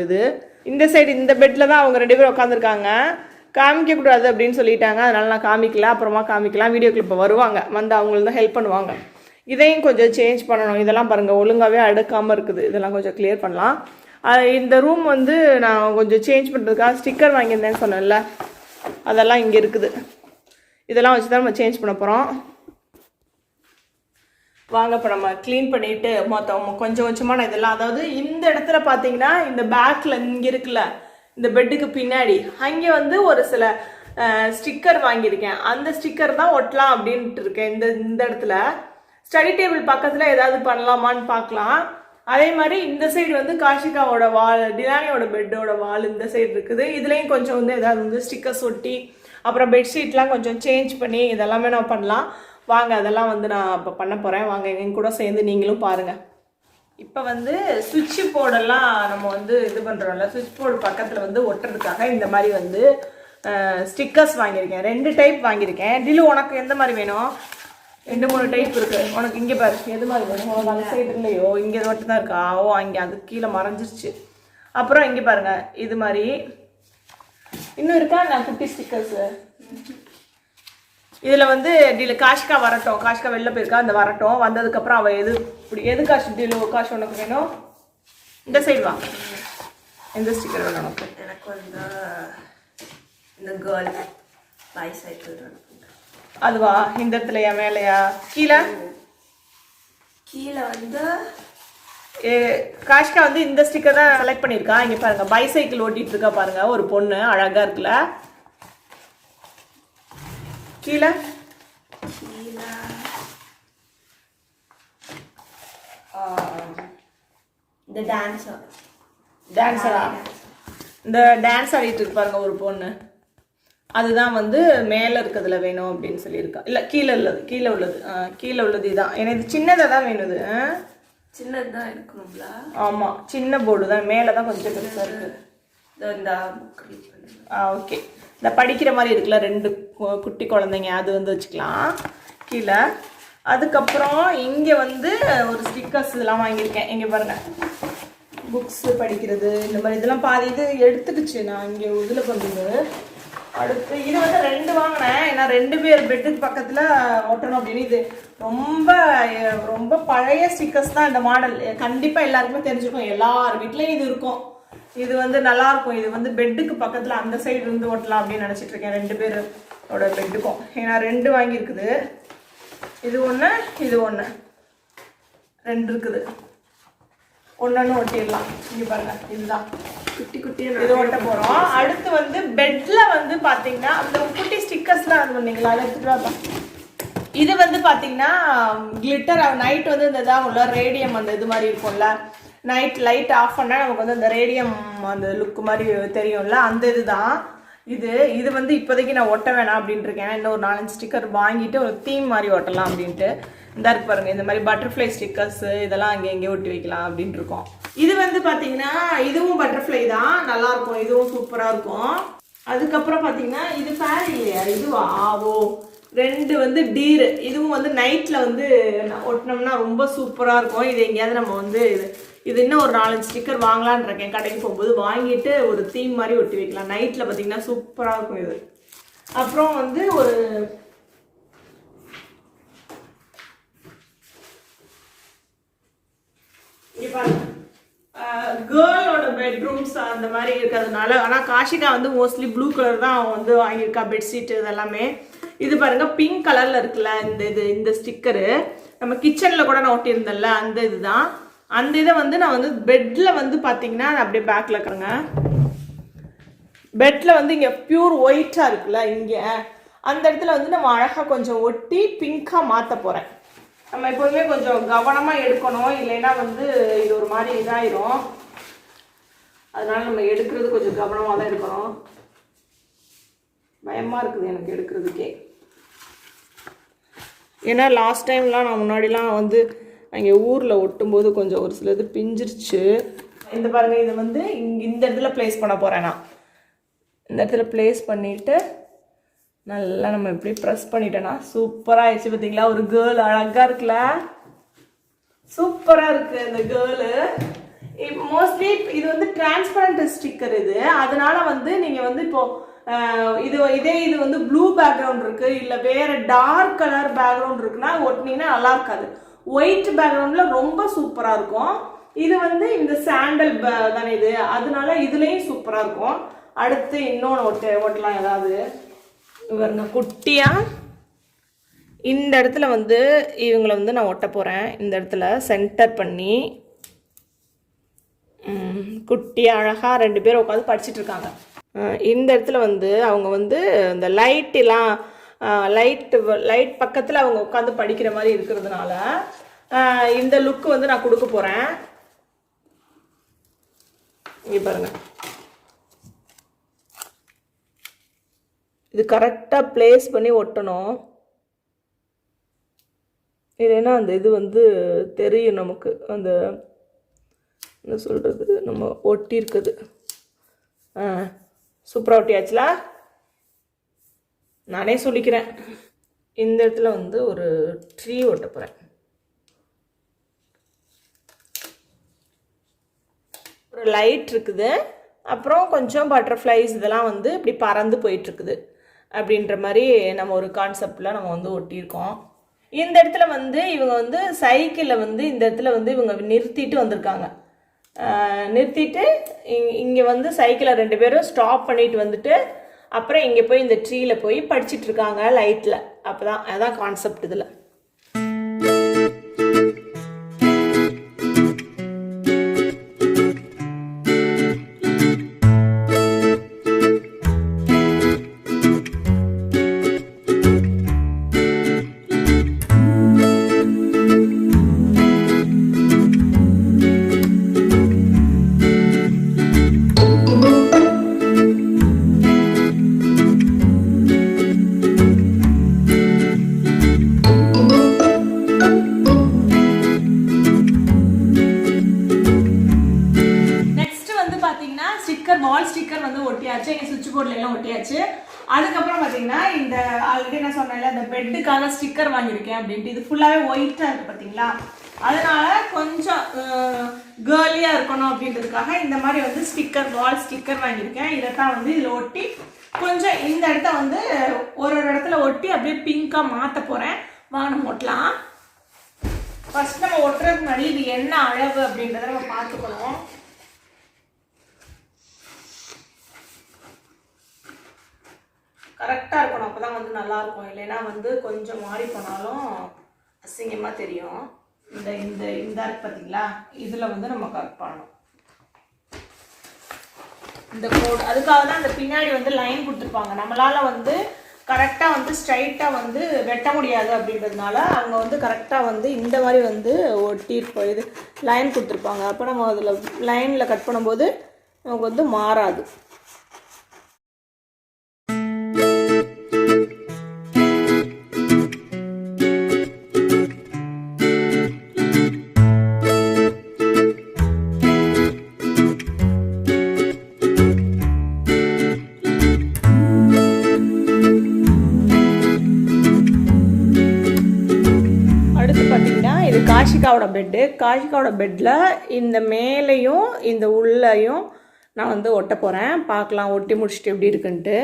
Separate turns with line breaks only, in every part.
இது இந்த சைடு இந்த பெட்டில் தான் அவங்க 2 பேரும் உட்காந்துருக்காங்க. காமிக்கக்கூடாது அப்படின்னு சொல்லிட்டாங்க, அதனால நான் காமிக்கல. அப்புறமா காமிக்கலாம். வீடியோ கிளிப்பை வருவாங்க, வந்து அவங்களுக்கு தான் ஹெல்ப் பண்ணுவாங்க. இதையும் கொஞ்சம் சேஞ்ச் பண்ணணும். இதெல்லாம் பாருங்கள் ஒழுங்காகவே அடுக்காமல் இருக்குது. இதெல்லாம் கொஞ்சம் கிளியர் பண்ணலாம். இந்த ரூம் வந்து நான் கொஞ்சம் சேஞ்ச் பண்ணுறதுக்காக ஸ்டிக்கர் வாங்கியிருந்தேன்னு சொன்னேன்ல, அதெல்லாம் இங்கே இருக்குது. இதெல்லாம் வச்சு தான் நம்ம சேஞ்ச் பண்ண போகிறோம். வாங்க இப்போ நம்ம க்ளீன் பண்ணிவிட்டு மொத்தம் கொஞ்சம் கொஞ்சமாக நான் இதெல்லாம், அதாவது இந்த இடத்துல பார்த்தீங்கன்னா இந்த பேக்கில் இங்கே இருக்குல்ல, இந்த பெட்டுக்கு பின்னாடி அங்கே வந்து ஒரு சில ஸ்டிக்கர் வாங்கியிருக்கேன். அந்த ஸ்டிக்கர் தான் ஒட்டலாம் அப்படின்ட்டு இருக்கேன். இந்த இடத்துல ஸ்டடி டேபிள் பக்கத்தில் ஏதாவது பண்ணலாமான்னு பார்க்கலாம். அதே மாதிரி இந்த சைடு வந்து காஷிகாவோட வால், டிலானியோட பெட்டோட வால் இந்த சைடு இருக்குது. இதுலேயும் கொஞ்சம் வந்து ஏதாவது வந்து ஸ்டிக்கர்ஸ் ஒட்டி, அப்புறம் பெட்ஷீட்லாம் கொஞ்சம் சேஞ்ச் பண்ணி இதெல்லாமே நான் பண்ணலாம். வாங்க அதெல்லாம் வந்து நான் இப்போ பண்ண போகிறேன். வாங்க எங்க கூட சேர்ந்து நீங்களும் பாருங்கள். இப்போ வந்து சுவிட்ச் போர்டெல்லாம் நம்ம வந்து இது பண்ணுறோம்ல, சுவிட்ச் போர்டு பக்கத்தில் வந்து ஒட்டுறதுக்காக இந்த மாதிரி வந்து ஸ்டிக்கர்ஸ் வாங்கியிருக்கேன். 2 டைப் வாங்கியிருக்கேன். டிலு உனக்கு எந்த மாதிரி வேணும்? 2-3 டைப் இருக்குது. உனக்கு இங்கே பாரு எது மாதிரி வேணும்? உனக்கு அந்த சைடு இல்லையோ, இங்கே மட்டும் தான் இருக்கா? ஓ அங்கே அது கீழே மறைஞ்சிருச்சு. அப்புறம் இங்கே பாருங்கள் இது மாதிரி இன்னும் இருக்கா நான் குட்டி ஸ்டிக்கர்ஸு. இதில் வந்து காஷிகா வரட்டும், காஷிகா வெளில போயிருக்கா, அந்த வரட்டும். வந்ததுக்கப்புறம் அவள் எது காஷ் டிலு காஷ் உனக்கு வேணும்? இந்த சைடு வா. எந்த ஸ்டிக்கர் வேணும் உனக்கு?
எனக்கு வந்து இந்த கேர்ள் பைசைக்கிள்
அதுவா? இந்த இடத்துலையா மேலையா கீழே?
கீழே வந்து
காஷிகா வந்து இந்த ஸ்டிக்கர் தான் செலக்ட் பண்ணியிருக்கா. இங்கே பாருங்க பைசைக்கிள் ஓட்டிட்டு இருக்கா பாருங்க, ஒரு பொண்ணு அழகா இருக்குல்ல. கீழே
இந்த
டான்ஸரா இந்த டான்ஸ் ஆடிட்டு இருக்கு பாருங்க ஒரு பொண்ணு. அதுதான் வந்து மேலே இருக்கிறதுல வேணும் அப்படின்னு சொல்லியிருக்கா. இல்லை கீழே உள்ளது இதான். எனக்கு இது சின்னதாக தான் வேணுது.
சின்னது தான் இருக்கணும்ல?
ஆமாம் சின்ன போர்டு தான், மேலே தான் கொஞ்சம் பெருசாக இருக்குது.
இந்த
ஓகே. இந்த படிக்கிற மாதிரி இருக்குல்ல 2 குட்டி குழந்தைங்க, அது வந்து வச்சுக்கலாம் கீழே. அதுக்கப்புறம் இங்கே வந்து ஒரு ஸ்டிக்கர்ஸ் இதெல்லாம் வாங்கியிருக்கேன். இங்கே பாருங்கள் புக்ஸு படிக்கிறது இந்த மாதிரி இதெல்லாம் பாதி இது எடுத்துக்கிச்சு. நான் இங்கே இதில் பண்ணுறது. அடுத்து இது வந்து 2 வாங்கினேன். ஏன்னா 2 பேர் பெட்டுக்கு பக்கத்தில் ஒட்டணும் அப்படின்னு. இது ரொம்ப ரொம்ப பழைய ஸ்டிக்கர்ஸ் தான். இந்த மாடல் கண்டிப்பாக எல்லாருக்குமே தெரிஞ்சுக்கும், எல்லார் வீட்லேயும் இது இருக்கும். இது வந்து நல்லாயிருக்கும். இது வந்து பெட்டுக்கு பக்கத்தில் அந்த சைடு இருந்து ஓட்டலாம் அப்படின்னு நினச்சிட்டு இருக்கேன். 2 பேரோட பெட்டுக்கும். ஏன்னா 2 வாங்கியிருக்குது. இது ஒன்று இது ஒன்று 2 இருக்குது. ஒன்று ஒட்டிடலாம். இங்கே பாருங்க இதுதான்
குட்டி குட்டி
இது ஒட்ட போகிறோம். அடுத்து வந்து பெட்டில் வந்து பார்த்தீங்கன்னா அந்த குட்டி ஸ்டிக்கர்ஸ்லாம் அது பண்ணீங்களா, அதை எடுத்துகிட்டு. இது வந்து பார்த்தீங்கன்னா கிளிட்டர். நைட் வந்து இந்த இதாகும்ல ரேடியம், அந்த இது மாதிரி இருக்கும்ல, நைட் லைட் ஆஃப் பண்ணால் நமக்கு வந்து அந்த ரேடியம் அந்த லுக் மாதிரி தெரியும்ல, அந்த இது தான் இது வந்து இப்போதைக்கு நான் ஒட்ட வேணாம் அப்படின்ட்டு இருக்கேன். இன்னும் ஒரு 4-5 ஸ்டிக்கர் வாங்கிட்டு ஒரு தீம் மாதிரி ஒட்டலாம் அப்படின்ட்டு. இந்த இருக்கு பாருங்கள் இந்த மாதிரி பட்டர்ஃப்ளை ஸ்டிக்கர்ஸு இதெல்லாம் அங்கே எங்கே ஒட்டி வைக்கலாம் அப்படின்ட்டு இருக்கோம். இது வந்து பார்த்தீங்கன்னா இதுவும் பட்டர்ஃப்ளை தான், நல்லாயிருக்கும். இதுவும் சூப்பராக இருக்கும். அதுக்கப்புறம் பார்த்தீங்கன்னா இது ஃபேர் இல்லையா, இதுவா? ஓ 2 வந்து டீரு. இதுவும் வந்து நைட்டில் வந்து ஒட்டினோம்னா ரொம்ப சூப்பராக இருக்கும். இது எங்கேயாவது நம்ம வந்து இது இன்னும் ஒரு 4-5 ஸ்டிக்கர் வாங்கலான்னு இருக்கேன். கடைக்கு போகும்போது வாங்கிட்டு ஒரு தீம் மாதிரி ஒட்டி வைக்கலாம். நைட்டில் பார்த்தீங்கன்னா சூப்பராக இருக்கும் இது. அப்புறம் வந்து ஒரு கேர்ளோட பெட்ரூம்ஸ் அந்த மாதிரி இருக்கிறதுனால, ஆனால் காஷிகா வந்து மோஸ்ட்லி ப்ளூ கலர் தான் அவன் வந்து வாங்கியிருக்கா பெட்ஷீட்டு இதெல்லாமே. இது பாருங்க பிங்க் கலரில் இருக்குல்ல இந்த ஸ்டிக்கரு, நம்ம கிச்சனில் கூட நான் ஒட்டியிருந்தேன்ல அந்த இதுதான். அந்த இதை வந்து நான் வந்து பெட்டில் வந்து பார்த்தீங்கன்னா அப்படியே பேக்கில் இருக்கிறேங்க. பெட்டில் வந்து இங்கே பியூர் ஒயிட்டாக இருக்குல்ல, இங்கே அந்த இடத்துல வந்து நம்ம அழகாக கொஞ்சம் ஒட்டி பிங்காக மாற்ற போகிறேன். நம்ம எப்போதுமே கொஞ்சம் கவனமாக எடுக்கணும், இல்லைன்னா வந்து இது ஒரு மாதிரி இதாயிரும். அதனால நம்ம எடுக்கிறது கொஞ்சம் கவனமாக தான் எடுக்கணும். பயமாக இருக்குது எனக்கு எடுக்கிறதுக்கே. ஏன்னா லாஸ்ட் டைம்லாம் நான் முன்னாடிலாம் வந்து அங்கே ஊரில் ஒட்டும்போது கொஞ்சம் ஒரு சிலது பிஞ்சிருச்சு. இந்த பாருங்கள் இதை வந்து இந்த இடத்துல ப்ளேஸ் பண்ண போகிறேன். நான் இந்த இடத்துல ப்ளேஸ் பண்ணிவிட்டு நல்லா நம்ம எப்படி ப்ரெஸ் பண்ணிட்டேன்னா சூப்பராக ஆயிடுச்சு. பார்த்தீங்களா ஒரு கேர்ள் அழகாக இருக்குல்ல, சூப்பராக இருக்குது இந்த கேர்ளு. மோஸ்ட்லி இது வந்து டிரான்ஸ்பரண்ட் ஸ்டிக்கர் இது, அதனால வந்து நீங்கள் வந்து இப்போ இது வந்து ப்ளூ பேக்ரவுண்ட் இருக்கு, இல்லை வேற டார்க் கலர் பேக்ரவுண்ட் இருக்குன்னா ஒட்டினீங்கன்னா நல்லா இருக்காது. ஒயிட் பேக்ரவுண்ட்ல ரொம்ப சூப்பராக இருக்கும். இது வந்து இந்த சாண்டல் தானே இது, அதனால இதுலேயும் சூப்பராக இருக்கும். அடுத்து இன்னொன்று ஒட்டலாம் ஏதாவது இவருங்க குட்டியாக இந்த இடத்துல வந்து இவங்களை வந்து நான் ஒட்ட போகிறேன். இந்த இடத்துல சென்டர் பண்ணி குட்டியாக அழகாக 2 பேர் உட்காந்து படிச்சுட்டு இருக்காங்க. இந்த இடத்துல வந்து அவங்க வந்து இந்த லைட் பக்கத்தில் அவங்க உட்காந்து படிக்கிற மாதிரி இருக்கிறதுனால இந்த லுக்கு வந்து நான் கொடுக்க போகிறேன். இங்கே பாருங்க, இது கரெக்டாக ப்ளேஸ் பண்ணி ஒட்டணும். இல்லைன்னா அந்த இது வந்து தெரியும் நமக்கு, அந்த என்ன சொல்கிறது, நம்ம ஒட்டி இருக்குது. சூப்பராக ஒட்டியாச்சுல, நானே சொல்லிக்கிறேன். இந்த இடத்துல வந்து ஒரு ட்ரீ ஒட்ட போகிறேன். ஒரு லைட் இருக்குது, அப்புறம் கொஞ்சம் பட்டர்ஃப்ளைஸ் இதெல்லாம் வந்து இப்படி பறந்து போயிட்டுருக்குது அப்படின்ற மாதிரி நம்ம ஒரு கான்செப்டில் நம்ம வந்து ஒட்டியிருக்கோம். இந்த இடத்துல வந்து இவங்க வந்து சைக்கிளில் வந்து இந்த இடத்துல வந்து இவங்க நிறுத்திட்டு வந்திருக்காங்க. நிறுத்திட்டு இங்கே வந்து சைக்கிளை 2 பேரும் ஸ்டாப் பண்ணிட்டு வந்துட்டு அப்புறம் இங்கே போய் இந்த ட்ரீயில் போய் படிச்சுட்டு இருக்காங்க லைட்டில். அதான் கான்செப்ட் இதில். வால் ஸ்டிக்கர் வந்து ஒட்டியாச்சு, எங்கள் சுவிட்ச் போர்டில் எல்லாம் ஒட்டியாச்சு. அதுக்கப்புறம் பார்த்தீங்கன்னா இந்த ஆல்ரெடி நான் சொன்னேன்ல இந்த பெட்டுக்கான ஸ்டிக்கர் வாங்கியிருக்கேன் அப்படின்ட்டு, இது ஃபுல்லாகவே ஒயிட்டாக இருக்குது பார்த்தீங்களா, அதனால கொஞ்சம் கேர்லியாக இருக்கணும் அப்படின்றதுக்காக இந்த மாதிரி வந்து ஸ்டிக்கர் வால் ஸ்டிக்கர் வாங்கியிருக்கேன். இதை தான் வந்து இதில் ஒட்டி கொஞ்சம் இந்த இடத்த வந்து ஒரு இடத்துல ஒட்டி அப்படியே பிங்காக மாற்ற போகிறேன். வாங்க ஒட்டலாம். ஃபர்ஸ்ட் நம்ம ஒட்டுறதுக்கு முன்னாடி இது என்ன அளவு அப்படின்றத நம்ம பார்த்துக்கணும். கரெக்டாக இருக்கணும், அப்போ தான் வந்து நல்லாயிருக்கும். இல்லைன்னா வந்து கொஞ்சம் மாறி போனாலும் அசிங்கமாக தெரியும். இந்த இந்த இந்த இருக்கு பார்த்தீங்களா, இதில் வந்து நம்ம கரெக்ட் பண்ணணும் இந்த கோடு. அதுக்காக தான் அந்த பின்னாடி வந்து லைன் கொடுத்துருப்பாங்க. நம்மளால் வந்து கரெக்டாக வந்து ஸ்ட்ரைட்டாக வந்து வெட்ட முடியாது அப்படின்றதுனால அவங்க வந்து கரெக்டாக வந்து இந்த மாதிரி வந்து ஒட்டியிருப்போம். இது லைன் கொடுத்துருப்பாங்க. அப்போ நம்ம அதில் லைனில் கட் பண்ணும்போது நமக்கு வந்து மாறாது. காஷிகாவோட பெட்டு. காஷிகாவோட பெட்டில் இந்த மேலேயும் இந்த உள்ளேயும் நான் வந்து ஒட்ட போகிறேன். பார்க்கலாம் ஒட்டி முடிச்சுட்டு எப்படி இருக்குன்ட்டு.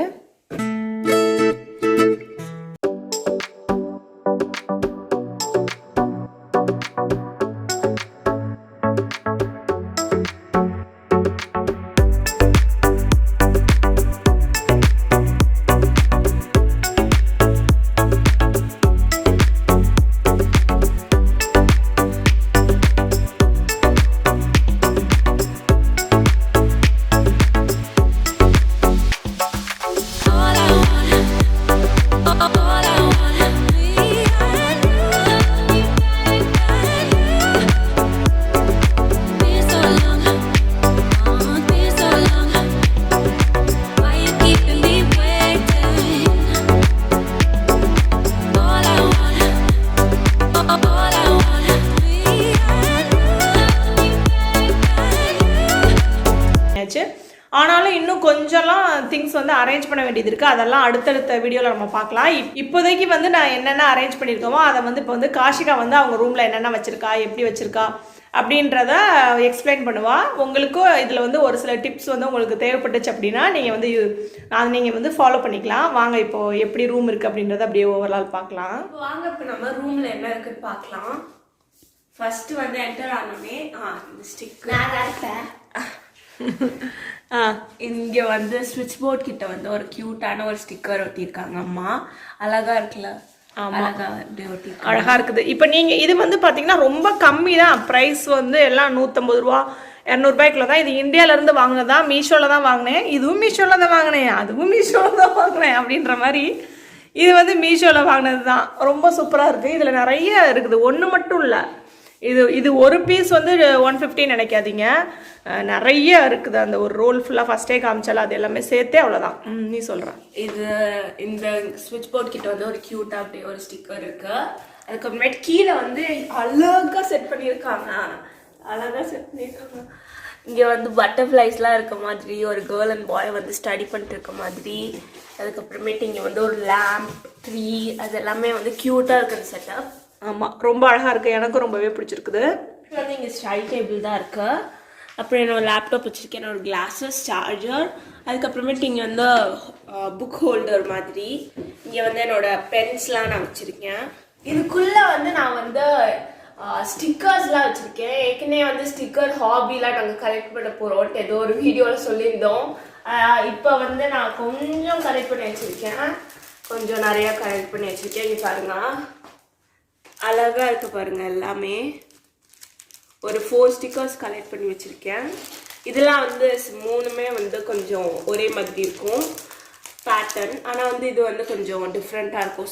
ஆனாலும் இன்னும் கொஞ்சம்லாம் திங்ஸ் வந்து அரேஞ்ச் பண்ண வேண்டியது இருக்குது. அதெல்லாம் அடுத்தடுத்த வீடியோவில் நம்ம பார்க்கலாம். இப்போதைக்கு வந்து நான் என்னென்ன அரேஞ்ச் பண்ணியிருக்கோமோ அதை வந்து இப்போ வந்து காஷிகா வந்து அவங்க ரூமில் என்னென்ன வச்சுருக்கா, எப்படி வச்சுருக்கா அப்படின்றத எக்ஸ்பிளைன் பண்ணுவா. உங்களுக்கும் இதில் வந்து ஒரு சில டிப்ஸ் வந்து உங்களுக்கு தேவைப்பட்டுச்சு அப்படின்னா நீங்கள் வந்து ஃபாலோ பண்ணிக்கலாம். வாங்க இப்போ எப்படி ரூம் இருக்குது அப்படின்றத அப்படியே ஓவரால் பார்க்கலாம்.
வாங்க இப்போ நம்ம ரூமில் என்ன இருக்குன்னு பார்க்கலாம். ஃபர்ஸ்ட் வந்து என்டர் ஆனோடனே இந்த ஸ்டிக்கர் இங்கே வந்து ஸ்விட்ச் போர்ட் கிட்ட வந்து ஒரு க்யூட்டான ஒரு ஸ்டிக்கர் ஒட்டியிருக்காங்க அம்மா. அழகா இருக்குல்ல?
அழகா இருக்குது. இப்போ நீங்கள் இது வந்து பார்த்தீங்கன்னா ரொம்ப கம்மி தான் ப்ரைஸ் வந்து எல்லாம் 150 ரூபா 200 ரூபாய்க்குள்ள தான். இது இந்தியாவிலேருந்து வாங்கினதா, மீஷோவில் தான் வாங்கினேன். இதுவும் மீஷோவில் தான் வாங்கினேன், அதுவும் மீஷோவில் தான் வாங்கினேன் அப்படின்ற மாதிரி இது வந்து மீஷோவில் வாங்கினது தான். ரொம்ப சூப்பராக இருக்குது. இதில் நிறைய இருக்குது, ஒன்று மட்டும் இல்லை. இது ஒரு பீஸ் வந்து 150 நினைக்காதீங்க, நிறைய இருக்குது. அந்த ஒரு ரோல் ஃபுல்லாக ஃபஸ்ட்டே காமிச்சாலும் அது எல்லாமே சேர்த்தே அவ்வளோதான். நீ சொல்கிறேன்.
இது இந்த ஸ்விட்ச் போர்ட் கிட்ட வந்து ஒரு க்யூட்டாக அப்படியே ஒரு ஸ்டிக்கர் இருக்கு. அதுக்கப்புறமேட்டு கீழே வந்து அழகாக செட் பண்ணியிருக்காங்க. இங்கே வந்து பட்டர்ஃப்ளைஸ்லாம் இருக்க மாதிரி, ஒரு கேர்ள் அண்ட் பாய் வந்து ஸ்டடி பண்ணிட்டு இருக்க மாதிரி. அதுக்கப்புறமேட்டு இங்கே வந்து ஒரு லேம்ப், ட்ரீ, அது எல்லாமே வந்து க்யூட்டாக இருக்குது செட்டப்.
ஆமாம், ரொம்ப அழகாக இருக்குது. எனக்கும் ரொம்பவே பிடிச்சிருக்குது.
வந்து இங்கே ஸ்டடி டேபிள் தான் இருக்குது. அப்புறம் என்னோட லேப்டாப் வச்சுருக்கேன், என்னோட கிளாஸஸ், சார்ஜர். அதுக்கப்புறமேட்டு இங்கே வந்து புக் ஹோல்டர் மாதிரி. இங்கே வந்து என்னோட பென்ஸ்லாம் நான் வச்சுருக்கேன். இதுக்குள்ளே வந்து நான் வந்து ஸ்டிக்கர்ஸ்லாம் வச்சுருக்கேன். ஏற்கனவே வந்து ஸ்டிக்கர் ஹாபிலாம் நாங்கள் கலெக்ட் பண்ண போகிறோன்ட்டு ஏதோ ஒரு வீடியோவில் சொல்லியிருந்தோம். இப்போ வந்து நான் கொஞ்சம் கலெக்ட் பண்ணி வச்சுருக்கேன், கொஞ்சம் நிறையா கலெக்ட் பண்ணி வச்சுருக்கேன். இங்கே பாருங்கள், அழகாக இருக்குது பாருங்கள். எல்லாமே ஒரு 4 ஸ்டிக்கர்ஸ் கலெக்ட் பண்ணி வச்சுருக்கேன். இதெல்லாம் வந்து 3மே வந்து கொஞ்சம் ஒரே மாதிரி இருக்கும் பேட்டர்ன். ஆனால் வந்து இது வந்து கொஞ்சம் டிஃப்ரெண்ட்டாக இருக்கும்.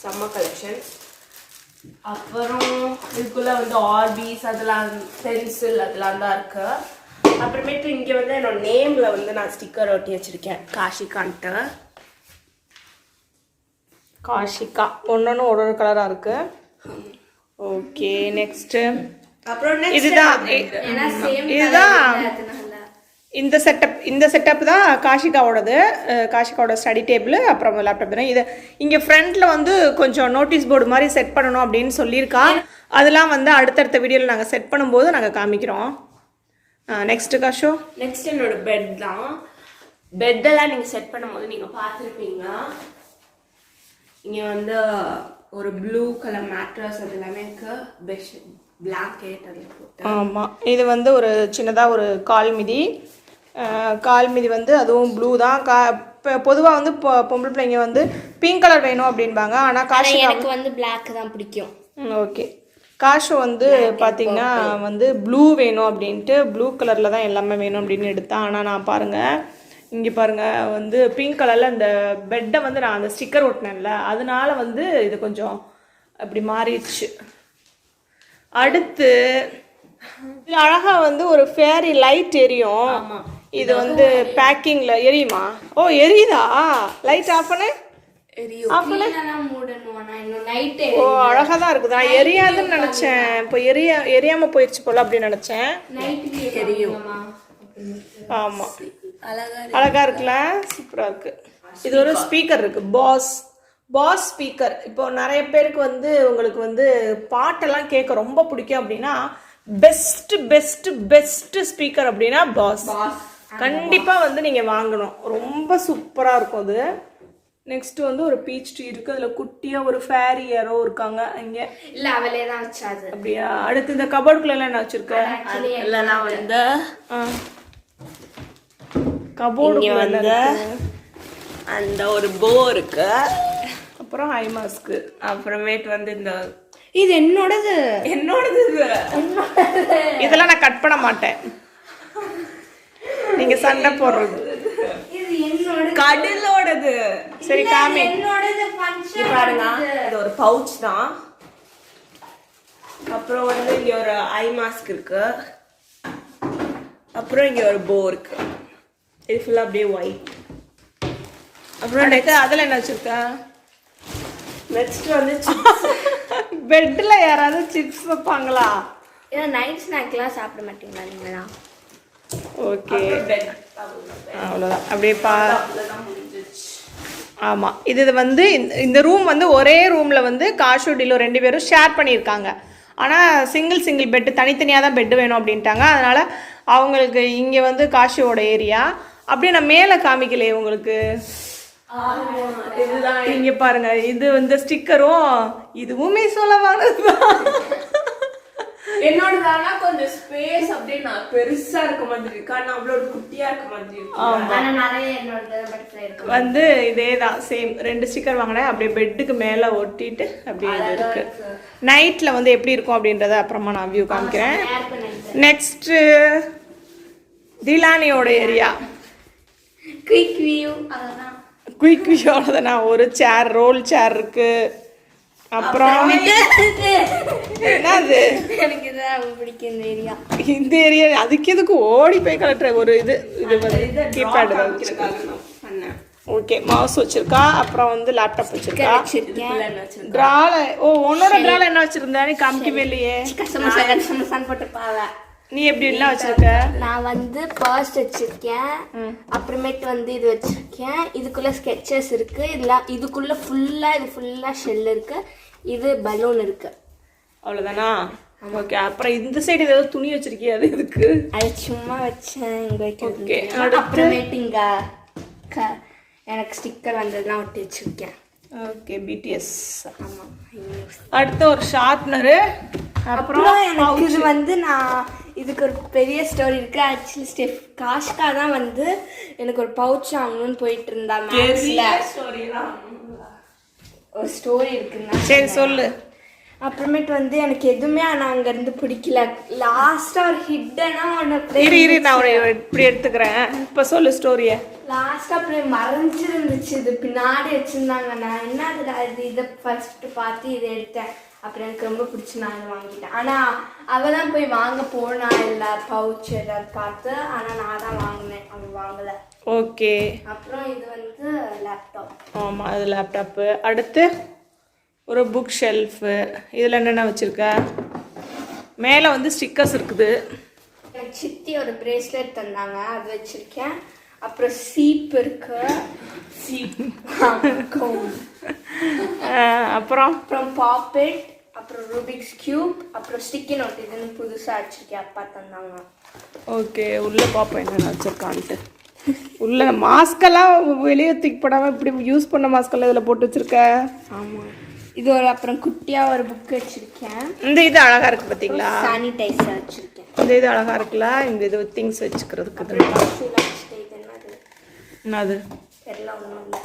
Summer collection. அப்புறம் இதுக்குள்ளே வந்து ஆர்பிஸ், அதெல்லாம் பென்சில், அதெல்லாம் தான் இருக்குது. அப்புறமேட்டு இங்கே வந்து என்னோட நேமில் வந்து நான் ஸ்டிக்கர் ஒட்டி வச்சுருக்கேன், காஷிகான்ட்டு.
காஷிகா ஒன்று ஒரு கலராக இருக்குது. ஓகே, நெக்ஸ்ட்டு
அப்புறம்
இதுதான் இந்த செட்டப் தான் காஷிகாவோடது. காஷிகாவோட ஸ்டடி டேபிள், அப்புறம் லேப்டாப் தானே இது. இங்கே ஃப்ரண்ட்டில் வந்து கொஞ்சம் நோட்டீஸ் போர்டு மாதிரி செட் பண்ணணும் அப்படின்னு சொல்லியிருக்கா. அதெல்லாம் வந்து அடுத்தடுத்த வீடியோவில் நாங்கள் செட் பண்ணும்போது நாங்கள் காமிக்கிறோம். நெக்ஸ்ட்டு காஷோ,
நெக்ஸ்ட் என்னோட பெட் தான். பெட்டெல்லாம் நீங்கள் செட் பண்ணும்போது நீங்கள் பார்த்துருப்பீங்க. இங்கே வந்து ஒரு ப்ளூ கலர் மேட்ரஸ், அது எல்லாமே இருக்கு. பெட்ஷீட், பிளாங்கெட், அதில் போட்டு.
ஆமாம், இது வந்து ஒரு சின்னதாக ஒரு கால் மிதி வந்து அதுவும் ப்ளூ தான். பொதுவாக வந்து பொம்பளை பிள்ளைங்க வந்து பிங்க் கலர் வேணும் அப்படின்பாங்க. ஆனால் காஷு
எனக்கு வந்து பிளாக் தான் பிடிக்கும்.
ஓகே, காஷு வந்து பார்த்திங்கன்னா வந்து ப்ளூ வேணும் அப்படின்ட்டு ப்ளூ கலரில் தான் எல்லாமே வேணும் அப்படின்னு எடுத்தேன். ஆனால் நான் பாருங்கள், இங்கே பாருங்கள், வந்து பிங்க் கலரில் இந்த பெட்டை வந்து நான் அந்த ஸ்டிக்கர் ஒட்டினேன்ல, அதனால வந்து இது கொஞ்சம் அப்படி மாறிடுச்சு. அடுத்து இது அழகாக வந்து ஒரு ஃபேரி லைட் எரியும். இது வந்து பேக்கிங்கில் எரியுமா? ஓ, எரியுதா? லைட் ஆஃப் பண்ணு. ஓ, அழகாக தான் இருக்குது. நான் எரியாதுன்னு நினச்சேன். இப்போ எரியாமல் போயிடுச்சு போல அப்படின்னு நினச்சேன். ஆமாம், அழகா இருக்குல்ல? சூப்பராக இருக்கு. இது ஒரு ஸ்பீக்கர் இருக்கு, பாஸ் ஸ்பீக்கர். இப்போ நிறைய பேருக்கு வந்து உங்களுக்கு வந்து பாட்டெல்லாம் கேட்க ரொம்ப பிடிக்கும் அப்படின்னா பெஸ்ட் ஸ்பீக்கர் அப்படின்னா பாஸ் கண்டிப்பாக வந்து நீங்கள் வாங்கணும். ரொம்ப சூப்பராக இருக்கும் அது. நெக்ஸ்ட் வந்து ஒரு பீச் ட்ரீ இருக்கு, அதில் குட்டியாக ஒரு ஃபேரி யாரோ இருக்காங்க. இங்கே
இல்லை, அவளே தான் வச்சாது.
அப்படியா? அடுத்து இந்த கபோர்டுக்குள்ள என்ன வச்சிருக்கேன்?
இல்லைனா வந்து
கபோர்டு
வந்து அந்த ஒரு போ இருக்கு,
அப்புறம் ஹை மாஸ்க்,
அப்புறமேட்டு வந்து இந்த
இது என்னோடது இதெல்லாம் நான் கட் பண்ண மாட்டேன். நீங்க சண்டை போடுறது
கடலோடது.
சரி காமி.
பாருங்க, இது ஒரு பவுச் தான். அப்புறம் வந்து இங்க ஒரு ஐ மாஸ்க் இருக்கு, அப்புறம் இங்க ஒரு போ இருக்கு. இது ஃபுல்லா அப்படியே ஒயிட்.
அப்புறம் அதில் என்ன வச்சிருக்கா?
நெக்ஸ்ட் வந்து
பெட்ல யாராவது சிப்ஸ் வைப்பாங்களா?
ஏன்னா நைட் ஸ்நாக்லாம் சாப்பிட மாட்டீங்களா நீங்களா?
ஓகே
பெட்
அவ்வளோதான் அப்படியே
அவ்வளோதான் முடிஞ்சிச்சு.
ஆமாம் இது வந்து இந்த ரூம் வந்து ஒரே ரூமில் வந்து காஷு டிலோ 2 பேரும் ஷேர் பண்ணியிருக்காங்க. ஆனால் சிங்கிள் பெட்டு தனித்தனியாக தான் பெட்டு வேணும் அப்படின்ட்டாங்க. அதனால் அவங்களுக்கு இங்கே வந்து காஷுவோட ஏரியா. அப்படியே நான் மேலே காமிக்கலையே உங்களுக்கு.
இதுதான்
இங்கே பாருங்க, இது வந்து ஸ்டிக்கரும் இதுவுமே சொல்லவானது தான்.
என்னோடதானா கொஞ்சம் ஸ்பேஸ் அப்படியே நான் பெருசா இருக்க மாதிரி இருக்கு. ஆனா அவ்வளோ குட்டியா இருக்க மாதிரி இருக்கு.
ஆனா நிறைய என்னோட பட்டர்ஃப்ளை இருக்கு.
வந்து இதே தான் சேம் 2 ஸ்டிக்கர் வாங்கினேன். அப்படியே பெட்டுக்கு மேலே ஒட்டிட்டு அப்படியே இது இருக்கு. நைட்டில் வந்து எப்படி இருக்கும் அப்படின்றத அப்புறமா நான் வியூ காமிக்கிறேன். நெக்ஸ்ட்டு திலானியோட ஏரியா.
குயிக் வியூ அதெல்லாம்
குயிக் வியூவோட நான் ஒரு சேர் ரோல் சேர் இருக்கு. அப்புறம் என்னது
எனக்கு இதான் ரொம்ப பிடிக்கும் இந்த ஏரியா.
இந்த ஏரியா அதுக்கு எதுக்கு ஓடி போய் கலட்டுற ஒரு இது வந்து கீபேட்
பண்ணேன்.
ஓகே மவுஸ் வச்சிருக்கா. அப்புறம் வந்து லேப்டாப் வச்சிருக்கா.
வச்சிருக்கேன்.
டிரால உன்னோட டிரால என்ன வச்சிருந்தா நீ காமிக்கவே இல்லையே.
கசமசான் போட்டு பாவ.
நீ எப்படி எல்லாம் வச்சிருக்க?
நான் வந்து பர்ஸ் வச்சிருக்கேன். அப்புறமேட்டு வந்து இது வச்சிருக்கேன். இதுக்குள்ள ஸ்கெச்சஸ் இருக்கு. இதுக்குள்ள ஃபுல்லா ஷெல் இருக்கு. இது பலூன் இருக்கு.
அவ்வளவுதானா? ஓகே. அப்புறம் இந்த சைடு ஏதோ துணி வச்சிருக்கியா? அது எதுக்கு?
அது சும்மா வச்சேன் இங்க வைக்கிறது.
Okay.
அப்புறமேட்டு இங்க எனக்கு ஸ்டிக்கர் வந்ததெல்லாம் ஒட்டி வச்சிருக்கேன்.
Okay BTS.
ஆமா.
அடுத்து ஒரு ஷார்ப்னரு.
அப்புறம் எனக்கு இது வந்து இதுக்கு ஒரு பெரிய ஸ்டோரி இருக்கு. ஆக்சுவலி காஷ்கா தான் வந்து எனக்கு ஒரு பவுச் வாங்கணும்னு போயிட்டு இருந்தா. ஒரு ஸ்டோரி இருக்குன்னா
சரி சொல்லு.
அப்புறமேட்டு வந்து எனக்கு எதுவுமே ஆனால் அங்கேருந்து பிடிக்கல. லாஸ்ட்டாக ஒரு ஹிட்டனா ஒன்று
இரு நான் ஒரு இப்படி எடுத்துக்கிறேன். இப்போ சொல்லு ஸ்டோரியை.
லாஸ்ட்டாக அப்படியே மறைஞ்சிருந்துச்சு. இது பின்னாடி வச்சுருந்தாங்க. நான் என்ன அது இதை ஃபர்ஸ்ட்டு பார்த்து இதை எடுத்தேன். அப்புறம் எனக்கு ரொம்ப பிடிச்சி நான் இதை வாங்கிட்டேன். ஆனால் அவள் தான் போய் வாங்க போனா இல்லை பவுச் ஏதாவது பார்த்து. ஆனால் நான் தான் வாங்கினேன், அவள் வாங்கலை.
ஓகே.
அப்புறம் இது வந்து லேப்டாப்.
ஆமாம் அது லேப்டாப்பு. அடுத்து ஒரு புக் ஷெல்ஃபு. இதில் என்னென்ன வச்சுருக்க? மேலே வந்து ஸ்டிக்கர்ஸ் இருக்குது.
எனக்கு சித்தி ஒரு பிரேஸ்லெட் தந்தாங்க, அது வச்சுருக்கேன். அப்புறம் சீப் இருக்கு.
அப்புறம்
பாப்பெட், அப்புறம் ரூபிக்ஸ் கியூப், அப்புறம் ஸ்டிக்கி நோட். இதுன்னு புதுசாக வச்சுருக்கேன், அப்பா தந்தாங்க.
ஓகே. உள்ளே பார்ப்போம் என்னென்ன வச்சுருக்கான்ட்டு. உள்ள மாஸ்கெல்லாம் வெளியே தூக்கி போடாமல் இப்படி யூஸ் பண்ண மாஸ்கெல்லாம் இதில் போட்டு வச்சுருக்க.
ஆமாம். இது ஒரு அப்புறம் குட்டியாக ஒரு புக் வச்சுருக்கேன்.
இந்த இது அழகாக இருக்குது பார்த்தீங்களா?
சானிடைசர் வச்சுருக்கேன்.
இந்த இது அழகாக இருக்குல்ல. இந்த இது திங்ஸ் வச்சுக்கிறதுக்கு என்னது
எல்லாம் ஒன்றும் இல்லை.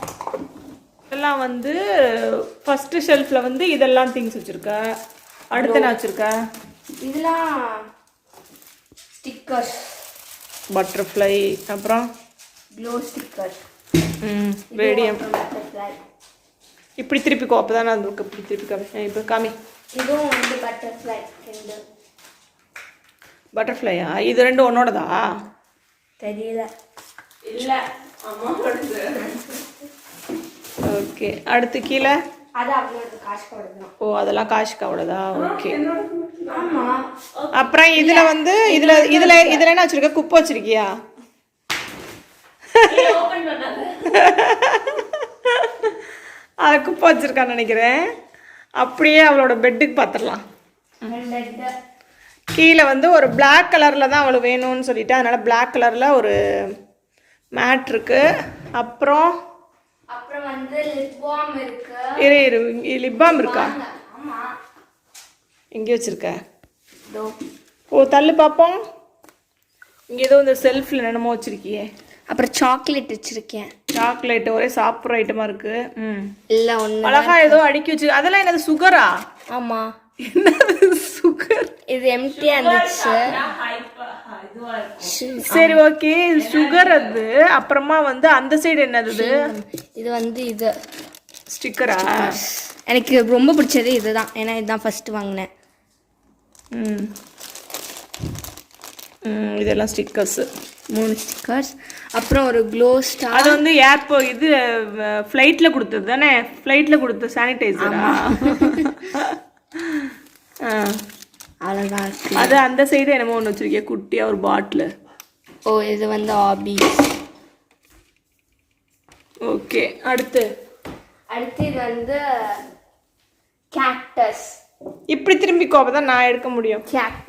இதெல்லாம் வந்து ஃபஸ்ட்டு ஷெல்ஃபில் வந்து இதெல்லாம் திங்ஸ் வச்சுருக்க. அடுத்து என்ன வச்சுருக்க?
இதெல்லாம் ஸ்டிக்கர்ஸ்,
பட்டர்ஃப்ளை, அப்புறம்
க்ளோ ஸ்டிக்கர்,
ரேடியம்.
பட்டர்ஃப்ளை.
இப்படி திருப்பிக்கோ, அப்போ தான் நான் இப்படி திருப்பி காமி. இப்போ காமி.
இதுவும் வந்து பட்டர்ஃப்ளை. ரெண்டு
பட்டர்ஃப்ளையா? இது ரெண்டும் ஒன்னோடதா?
தெரியல.
இல்லை அம்மாவோடது.
ஓகே. அடுத்து கீழே
அது அவங்களோட காசு போடுறோம்.
ஓ அதெல்லாம் காஷ்காவோடதா? ஓகே.
ஆமாம்.
அப்புறம் இதில் வந்து இதில் இதில் இதில் என்ன வச்சுருக்க? குப்பை வச்சுருக்கியா?
ஓப்பன் பண்ணாத.
அதை குப்பை வச்சுருக்கான்னு நினைக்கிறேன். அப்படியே அவளோட பெட்டுக்கு பார்த்துடலாம். கீழே வந்து ஒரு பிளாக் கலரில் தான் அவளுக்கு வேணும்னு சொல்லிட்டு அதனால் பிளாக் கலரில் ஒரு மேட் இருக்குது. அப்புறம்
வந்து லிப் பாம் இருக்கு.
இரு லிப் பாம் இருக்கா?
ஆமா.
எங்கே வச்சுருக்க? ஓ தள்ளு பார்ப்போம். இங்கே ஏதோ இந்த செல்ஃபில் என்னமோ வச்சுருக்கியே.
அப்புறம் சாக்லேட் வச்சிருக்கேன்.
சாக்லேட் ஒரே சாப்பிட்ற ஐட்டமாக இருக்குது.
இல்லை ஒன்று
அழகா ஏதோ அடுக்கி வச்சு. அதெல்லாம் என்னது சுகரா?
ஆமாம்.
என்னது சுகர்?
இது எம்டியா இருந்துச்சு.
சரி ஓகே. சுகர் அது. அப்புறமா வந்து அந்த சைடு என்னது?
இது வந்து இது
ஸ்டிக்கரா?
எனக்கு ரொம்ப பிடிச்சது இதுதான். ஏன்னா இதுதான் ஃபர்ஸ்ட் வாங்கினேன்.
இதெல்லாம் ஸ்டிக்கர்ஸ்.
3 ஸ்டிக்கர்ஸ். அப்புறம் ஒரு க்ளோ ஸ்டார்.
அது வந்து இது ஃப்ளைட்டில் கொடுத்தது தானே? ஃப்ளைட்டில் கொடுத்த சானிடைசரா?
அழகா இருக்கு.
அது அந்த சைடு என்னமோ ஒன்று வச்சிருக்கியா குட்டியாக ஒரு பாட்டில்.
ஓ இது வந்து ஹாபீஸ்.
ஓகே அடுத்து
இது வந்து கேக்டஸ்.
இப்படி திரும்பிக்கோ, அப்பதான் நான் எடுக்க முடியும்.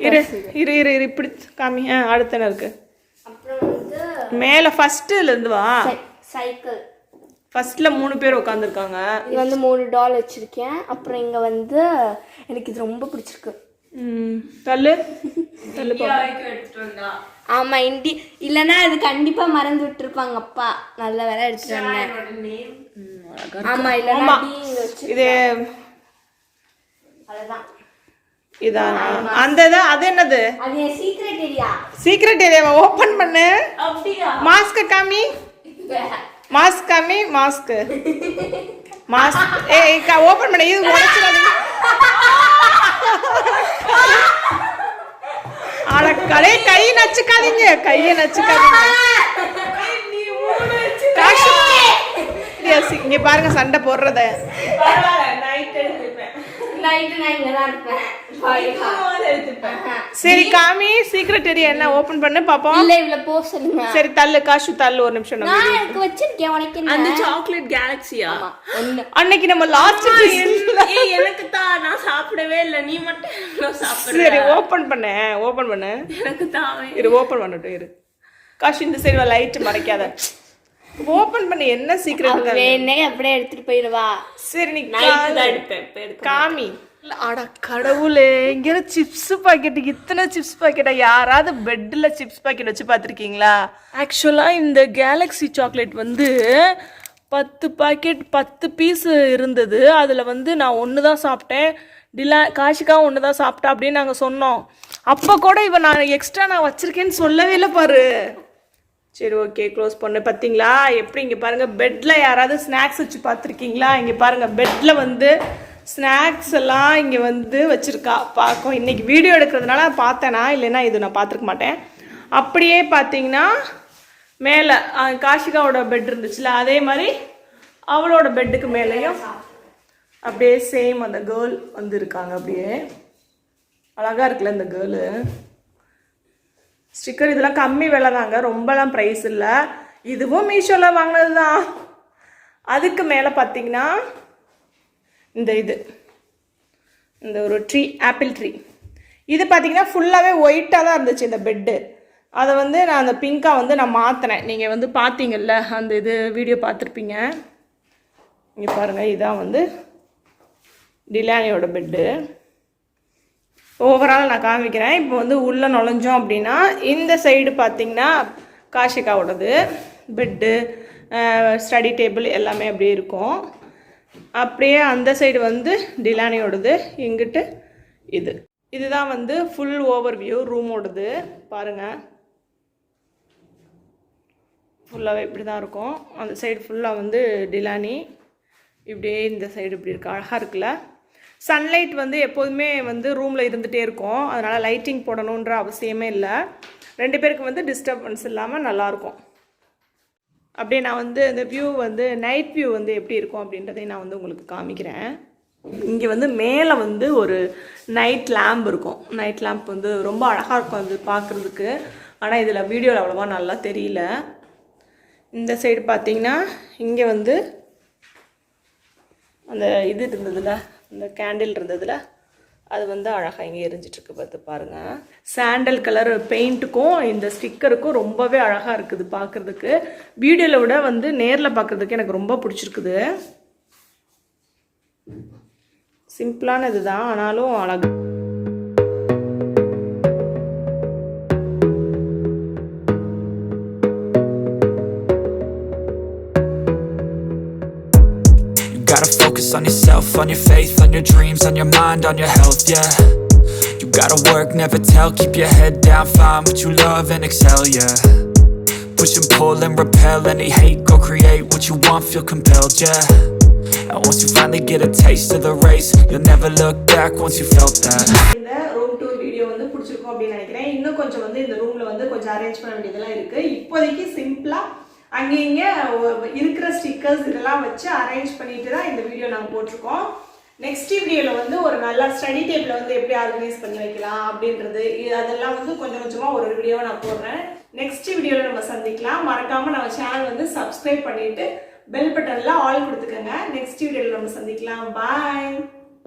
இரு
கேக்டஸ்.
இரு இரு இரு இப்படி காமி. அடுத்து என்ன இருக்கு?
அப்புறம் வந்து
மேல ஃபர்ஸ்ட்ல இருந்து வா.
சைக்கிள்.
ஃபர்ஸ்ட்ல 3 பேர் உட்காந்துருக்காங்க.
இது வந்து 3 டால் வச்சிருக்கேன். அப்புறம் இங்க வந்து எனக்கு இது ரொம்ப பிடிச்சிருக்கு.
தள்ளு தள்ளு.
ஆமா இண்டி இல்லைன்னா அது கண்டிப்பா மறந்து விட்டுருப்பாங்க அப்பா. நல்ல வேலை எடுத்துட்டு வந்தேன். ஆமா இல்லைன்னா
இது
அதுதான்.
இதான் அந்த அது என்னது?
அது என் சீக்ரெட் ஏரியா.
சீக்ரெட் ஏரியாவை ஓபன் பண்ணு.
அப்படியா?
மாஸ்க் காமி. மாஸ்க் காமி. மாஸ்க் ஓபன் பண்ணு. இது உடைச்சிடாதீங்க. அடக்கடே கை நச்சுக்காதீங்க. கையை நச்சுக்காதீங்க. இங்க பாருங்க சண்டை போடுறத. சரி காமி சீக்ரெட் ஏரியா என்ன ஓபன் பண்ணு பாப்போம்.
இல்ல இவ்ளோ போ சொல்லுங்க.
சரி தள்ளு காஷு தள்ளு ஒரு நிமிஷம்.
நான் எனக்கு வச்சிருக்கேன். உனக்கு என்ன?
அந்த சாக்லேட் கேலக்ஸியா?
அன்னைக்கு நம்ம லாஸ்ட்
எனக்கு தான். நான் சாப்பிடவே இல்லை. நீ மட்டும் சாப்பிடு.
சரி ஓபன் பண்ணு. ஓபன் பண்ணு.
எனக்கு தான்.
இரு ஓபன் பண்ணட்டும். இரு காஷு இந்த சைடு லைட் மறைக்காத. ஓபன் பண்ணி என்ன சீக்ரெட்
வேணே அப்படியே எடுத்துட்டு போயிடுவா.
சரி நீ
தான் எடுப்பேன்.
காமி. அட கடவுளே, இங்க சிப்ஸ் பாக்கெட். இத்தனை சிப்ஸ் பாக்கெட்டா? யாராவது பெட்ல சிப்ஸ் பாக்கெட் வச்சு பார்த்துருக்கீங்களா? ஆக்சுவலா இந்த கேலக்ஸி சாக்லேட் வந்து 10 பாக்கெட் 10 பீஸ் இருந்தது. அதில் வந்து நான் 1 தான் சாப்பிட்டேன். காஷிக்கா 1 தான் சாப்பிட்டா அப்படின்னு நாங்கள் சொன்னோம். அப்போ கூட இவன் நான் எக்ஸ்ட்ரா நான் வச்சிருக்கேன்னு சொல்லவே இல்லை பாரு. சரி ஓகே க்ளோஸ் பண்ணு. பார்த்தீங்களா எப்படி? இங்கே பாருங்கள் பெட்டில் யாராவது ஸ்நாக்ஸ் வச்சு பார்த்துருக்கீங்களா? இங்கே பாருங்கள் பெட்டில் வந்து ஸ்நாக்ஸ் எல்லாம் இங்கே வந்து வச்சுருக்கா. பார்க்கும் இன்றைக்கி வீடியோ எடுக்கிறதுனால பார்த்தேனா, இல்லைன்னா இது நான் பார்த்துருக்க மாட்டேன். அப்படியே பார்த்தீங்கன்னா மேலே காஷிகாவோட பெட் இருந்துச்சுல, அதே மாதிரி அவளோட பெட்டுக்கு மேலேயும் அப்படியே சேம் அந்த கேர்ள் வந்து இருக்காங்க. அப்படியே அழகாக இருக்குல்ல இந்த கேர்ளு. ஸ்டிக்கர் இதெல்லாம் கம்மி விலை தாங்க, ரொம்பலாம் ப்ரைஸ் இல்லை. இதுவும் மீஷோவில் வாங்கினது தான். அதுக்கு மேலே பார்த்தீங்கன்னா இந்த ஒரு ட்ரீ, ஆப்பிள் ட்ரீ. இது பார்த்தீங்கன்னா ஃபுல்லாகவே ஒயிட்டாக தான் இருந்துச்சு இந்த பெட்டு. அதை வந்து நான் அந்த பிங்காக வந்து நான் மாற்றினேன். நீங்கள் வந்து பார்த்தீங்கல்ல அந்த இது வீடியோ பார்த்துருப்பீங்க. இங்கே பாருங்கள் இதான் வந்து டிலானியோட பெட்டு. ஓவரால் நான் காமிக்கிறேன். இப்போ வந்து உள்ளே நுழைஞ்சோம் அப்படின்னா இந்த சைடு பார்த்திங்கன்னா காஷிகாவோடது பெட்டு, ஸ்டடி டேபிள் எல்லாமே அப்படியே இருக்கும். அப்படியே அந்த சைடு வந்து டிலானியோடது. இங்கிட்டு இதுதான் வந்து ஃபுல் ஓவர் வியூ ரூமோடது. பாருங்கள் ஃபுல்லாகவே இப்படி தான் இருக்கும். அந்த சைடு ஃபுல்லாக வந்து டிலானி. இப்படியே இந்த சைடு இப்படி இருக்கு. அழகாக இருக்குல்ல. சன்லைட் வந்து எப்போதுமே வந்து ரூமில் இருந்துகிட்டே இருக்கும். அதனால் லைட்டிங் போடணுன்ற அவசியமே இல்லை. 2 பேருக்கு வந்து டிஸ்டர்பன்ஸ் இல்லாமல் நல்லாயிருக்கும். அப்படியே நான் வந்து இந்த வியூ வந்து நைட் வியூ வந்து எப்படி இருக்கும் அப்படின்றதையும் நான் வந்து உங்களுக்கு காமிக்கிறேன். இங்கே வந்து மேலே வந்து ஒரு நைட் லேம்ப் இருக்கும். நைட் லேம்ப் வந்து ரொம்ப அழகாக இருக்கும் அது பார்க்குறதுக்கு. ஆனால் இதில் வீடியோவில் அவ்வளோவா நல்லா தெரியல. இந்த சைடு பார்த்தீங்கன்னா இங்கே வந்து அந்த இது இருந்ததுல, அந்த கேண்டில் இருந்ததில் அது வந்து அழகாக இங்கே எரிஞ்சிட்ருக்கு. பார்த்து பாருங்கள். சாண்டல் கலர் பெயிண்ட்டுக்கும் இந்த ஸ்டிக்கருக்கும் ரொம்பவே அழகாக இருக்குது பார்க்குறதுக்கு. வீடியோவில் விட வந்து நேரில் பார்க்குறதுக்கு எனக்கு ரொம்ப பிடிச்சிருக்குது. சிம்பிளான இது தான், ஆனாலும் அழகு.
Gotta focus on yourself, on your faith, on your dreams, on your mind, on your health, yeah. You gotta work, never tell, keep your head down, find what you love and excel, yeah. Push and pull and repel any hate, go create what you want, feel compelled, yeah. And once you finally get a taste of the race, you'll never look back once you felt that.
இந்த room tour video வந்து பிடிச்சிருக்கும் அப்படின்னு நினைக்கிறேன். இன்னும் கொஞ்சம் வந்து இந்த ரூமில் வந்து கொஞ்சம் அரேஞ்ச் பண்ண வேண்டியதெல்லாம் இருக்குது. இப்போதைக்கு சிம்பிளாக அங்கேங்க இருக்கிற ஸ்டிக்கர்ஸ் இதெல்லாம் வச்சு அரேஞ்ச் பண்ணிட்டு தான் இந்த வீடியோ நாங்கள் போட்டிருக்கோம். நெக்ஸ்ட் வீடியோவில் வந்து ஒரு நல்ல ஸ்டடி டேபிள் வந்து எப்படி ஆர்கனைஸ் பண்ணி வைக்கலாம் அப்படின்றது அதெல்லாம் வந்து கொஞ்சம் கொஞ்சமாக ஒரு வீடியோவை நான் போடுறேன். நெக்ஸ்ட் வீடியோவில் நம்ம சந்திக்கலாம். மறக்காமல் நம்ம சேனல் வந்து சப்ஸ்கிரைப் பண்ணிவிட்டு பெல் பட்டனில் ஆல் கொடுத்துக்கோங்க. நெக்ஸ்ட் வீடியோவில் நம்ம சந்திக்கலாம். பாய்.